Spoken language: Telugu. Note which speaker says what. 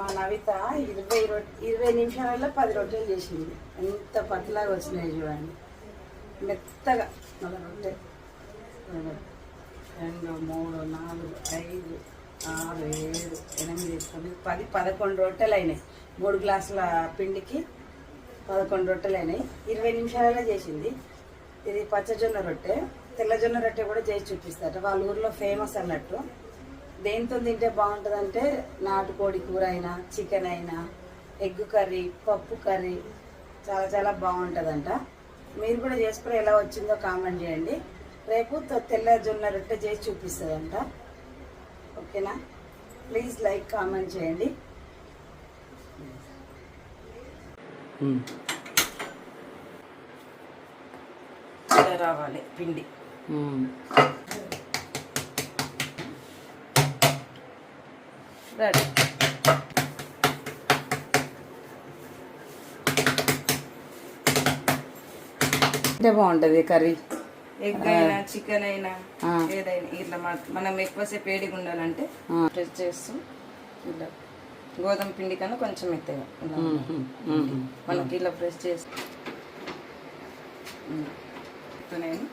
Speaker 1: మా నవిత 20 నిమిషాలలో 10 రొట్టెలు చేసింది. ఎంత పతలాగా వచ్చినాయి చూడండి, మెత్తగా. మన రొట్టె 2 3 4 5 6 7 8 9 10 11 రొట్టెలు అయినాయి. 3 గ్లాసుల పిండికి 11 రొట్టెలు అయినాయి. 20 నిమిషాలలో చేసింది. ఇది పచ్చజొన్న రొట్టె. తెల్లజొన్న రొట్టె కూడా చేసి చూపిస్తారు. వాళ్ళ ఊర్లో ఫేమస్ అన్నట్టు. దేంతో తింటే బాగుంటుందంటే నాటుకోడి కూర అయినా, చికెన్ అయినా, ఎగ్ కర్రీ, పప్పు కర్రీ చాలా చాలా బాగుంటుందంట. మీరు కూడా చేసుకుని ఎలా వచ్చిందో కామెంట్ చేయండి. రేపు తెల్లజొన్న రొట్టె చేసి చూపిస్తుందంట. ఓకేనా? ప్లీజ్ లైక్ కామెంట్ చేయండి. ఇలా రావాలి పిండి. రెడీ. అంటే బాగుంటుంది కర్రీ. ఎగ్ అయినా, చికెన్ అయినా, ఏదైనా ఇట్లా మనం ఎక్కువసేపు వేడిగా ఉండాలంటే ప్రెస్ చేస్తూ ఇలా గోధుమ పిండి కన్నా కొంచెం మెత్తగా మనకి ఇలా ప్రెస్ చేస్తూ నేను